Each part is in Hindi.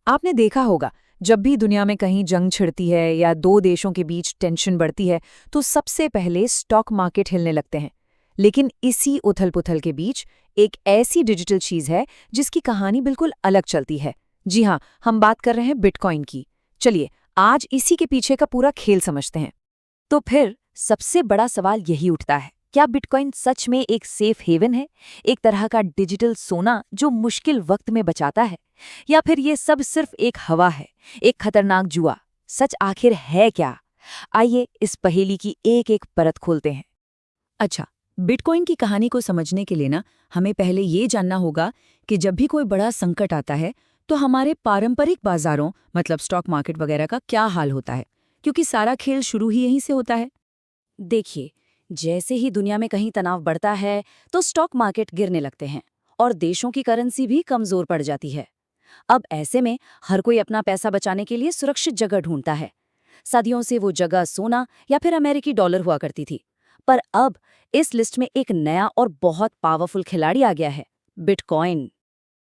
आपने देखा होगा, जब भी दुनिया में कहीं जंग छिड़ती है या दो देशों के बीच टेंशन बढ़ती है तो सबसे पहले स्टॉक मार्केट हिलने लगते हैं। लेकिन इसी उथल-पुथल के बीच एक ऐसी डिजिटल चीज है जिसकी कहानी बिल्कुल अलग चलती है। जी हाँ, हम बात कर रहे हैं बिटकॉइन की। चलिए, आज इसी के पीछे का पूरा खेल समझते हैं। तो फिर सबसे बड़ा सवाल यही उठता है, क्या बिटकॉइन सच में एक सेफ हेवन है, एक तरह का डिजिटल सोना जो मुश्किल वक्त में बचाता है, या फिर ये सब सिर्फ एक हवा है, एक खतरनाक जुआ? सच आखिर है क्या? आइए इस पहेली की एक एक परत खोलते हैं। अच्छा, बिटकॉइन की कहानी को समझने के लिए ना हमें पहले ये जानना होगा कि जब भी कोई बड़ा संकट आता है तो हमारे पारंपरिक बाजारों मतलब स्टॉक मार्केट वगैरह का क्या हाल होता है, क्योंकि सारा खेल शुरू ही यहीं से होता है। देखिए, जैसे ही दुनिया में कहीं तनाव बढ़ता है तो स्टॉक मार्केट गिरने लगते हैं और देशों की करेंसी भी कमजोर पड़ जाती है। अब ऐसे में हर कोई अपना पैसा बचाने के लिए सुरक्षित जगह ढूंढता है। सदियों से वो जगह सोना या फिर अमेरिकी डॉलर हुआ करती थी। पर अब इस लिस्ट में एक नया और बहुत पावरफुल खिलाड़ी आ गया है, बिटकॉइन।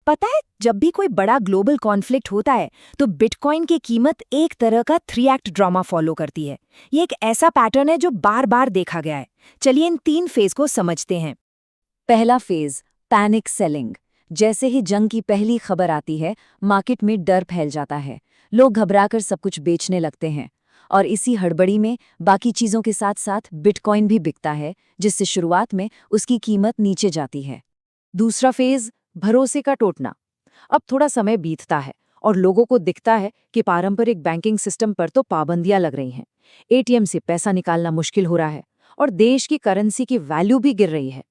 पता है, जब भी कोई बड़ा ग्लोबल कॉन्फ्लिक्ट होता है तो बिटकॉइन की कीमत एक तरह का 3 एक्ट ड्रामा फॉलो करती है। ये एक ऐसा पैटर्न है जो बार बार देखा गया है। चलिए इन 3 फेज को समझते हैं। पहला फेज, पैनिक सेलिंग। जैसे ही जंग की पहली खबर आती है, मार्केट में डर फैल जाता है। लोग घबराकर सब कुछ बेचने लगते हैं और इसी हड़बड़ी में बाकी चीजों के साथ साथ बिटकॉइन भी बिकता है, जिससे शुरुआत में उसकी कीमत नीचे जाती है। दूसरा फेज, भरोसे का टूटना। अब थोड़ा समय बीतता है और लोगों को दिखता है कि पारंपरिक बैंकिंग सिस्टम पर तो पाबंदियां लग रही हैं, एटीएम से पैसा निकालना मुश्किल हो रहा है और देश की करेंसी की वैल्यू भी गिर रही है।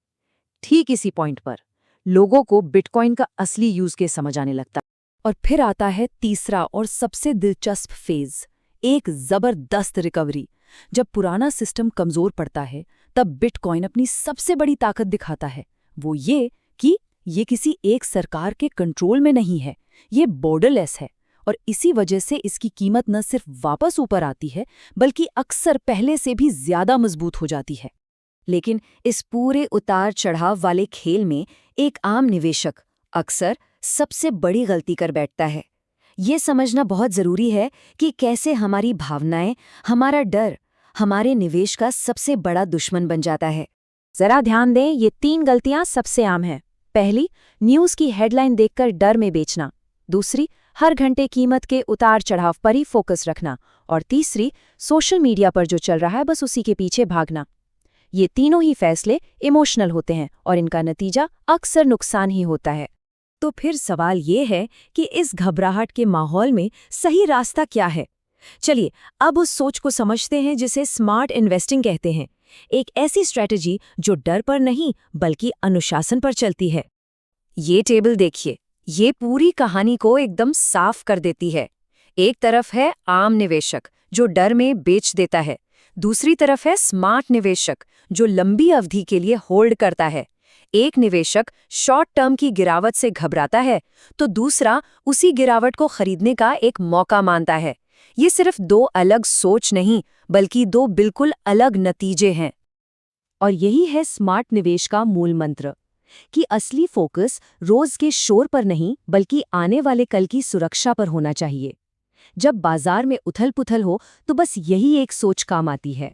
ठीक इसी पॉइंट पर लोगों को बिटकॉइन का असली यूज केस समझ आने लगता है। और फिर आता है तीसरा और सबसे दिलचस्प फेज, एक जबरदस्त रिकवरी। जब पुराना सिस्टम कमजोर पड़ता है तब बिटकॉइन अपनी सबसे बड़ी ताकत दिखाता है। वो ये कि ये किसी एक सरकार के कंट्रोल में नहीं है, ये बॉर्डरलेस है और इसी वजह से इसकी कीमत न सिर्फ वापस ऊपर आती है बल्कि अक्सर पहले से भी ज्यादा मजबूत हो जाती है। लेकिन इस पूरे उतार चढ़ाव वाले खेल में एक आम निवेशक अक्सर सबसे बड़ी गलती कर बैठता है। ये समझना बहुत जरूरी है कि कैसे हमारी भावनाएं, हमारा डर, हमारे निवेश का सबसे बड़ा दुश्मन बन जाता है। जरा ध्यान दें, ये 3 गलतियां सबसे आम हैं। पहली, न्यूज़ की हेडलाइन देखकर डर में बेचना। दूसरी, हर घंटे कीमत के उतार चढ़ाव पर ही फोकस रखना। और तीसरी, सोशल मीडिया पर जो चल रहा है बस उसी के पीछे भागना। ये तीनों ही फैसले इमोशनल होते हैं और इनका नतीजा अक्सर नुकसान ही होता है। तो फिर सवाल ये है कि इस घबराहट के माहौल में सही रास्ता क्या है? चलिए अब उस सोच को समझते हैं जिसे स्मार्ट इन्वेस्टिंग कहते हैं। एक ऐसी स्ट्रैटेजी जो डर पर नहीं बल्कि अनुशासन पर चलती है। ये टेबल देखिए, ये पूरी कहानी को एकदम साफ कर देती है। एक तरफ है आम निवेशक जो डर में बेच देता है, दूसरी तरफ है स्मार्ट निवेशक जो लंबी अवधि के लिए होल्ड करता है। एक निवेशक शॉर्ट टर्म की गिरावट से घबराता है तो दूसरा उसी गिरावट को खरीदने का एक मौका मानता है। ये सिर्फ 2 अलग सोच नहीं बल्कि 2 बिल्कुल अलग नतीजे हैं। और यही है स्मार्ट निवेश का मूल मंत्र, कि असली फोकस रोज के शोर पर नहीं बल्कि आने वाले कल की सुरक्षा पर होना चाहिए। जब बाजार में उथल-पुथल हो तो बस यही एक सोच काम आती है।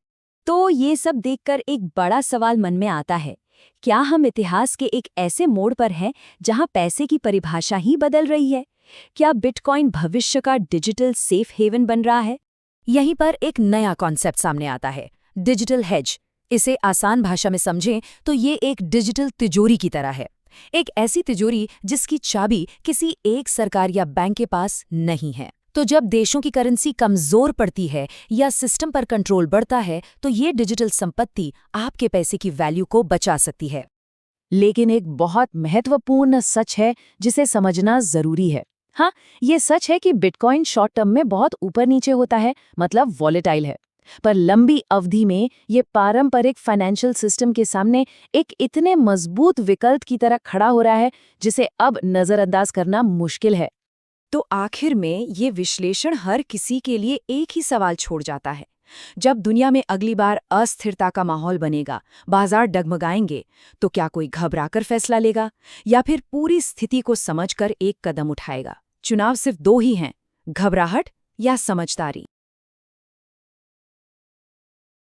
तो ये सब देखकर एक बड़ा सवाल मन में आता है, क्या हम इतिहास के एक ऐसे मोड़ पर हैं जहां पैसे की परिभाषा ही बदल रही है? क्या बिटकॉइन भविष्य का डिजिटल सेफ हेवन बन रहा है? यहीं पर एक नया कॉन्सेप्ट सामने आता है, डिजिटल हेज। इसे आसान भाषा में समझें तो ये एक डिजिटल तिजोरी की तरह है। एक ऐसी तिजोरी जिसकी चाबी किसी एक सरकार या बैंक के पास नहीं है। तो जब देशों की करेंसी कमजोर पड़ती है या सिस्टम पर कंट्रोल बढ़ता है तो ये डिजिटल संपत्ति आपके पैसे की वैल्यू को बचा सकती है। लेकिन एक बहुत महत्वपूर्ण सच है जिसे समझना जरूरी है। हाँ, ये सच है कि बिटकॉइन शॉर्ट टर्म में बहुत ऊपर नीचे होता है, मतलब वॉलेटाइल है। पर लंबी अवधि में ये पारंपरिक फाइनेंशियल सिस्टम के सामने एक इतने मजबूत विकल्प की तरह खड़ा हो रहा है जिसे अब नजरअंदाज करना मुश्किल है। तो आखिर में ये विश्लेषण हर किसी के लिए एक ही सवाल छोड़ जाता है। जब दुनिया में अगली बार अस्थिरता का माहौल बनेगा, बाजार डगमगाएंगे, तो क्या कोई घबराकर फैसला लेगा या फिर पूरी स्थिति को समझकर एक कदम उठाएगा? चुनाव सिर्फ दो ही हैं, घबराहट या समझदारी।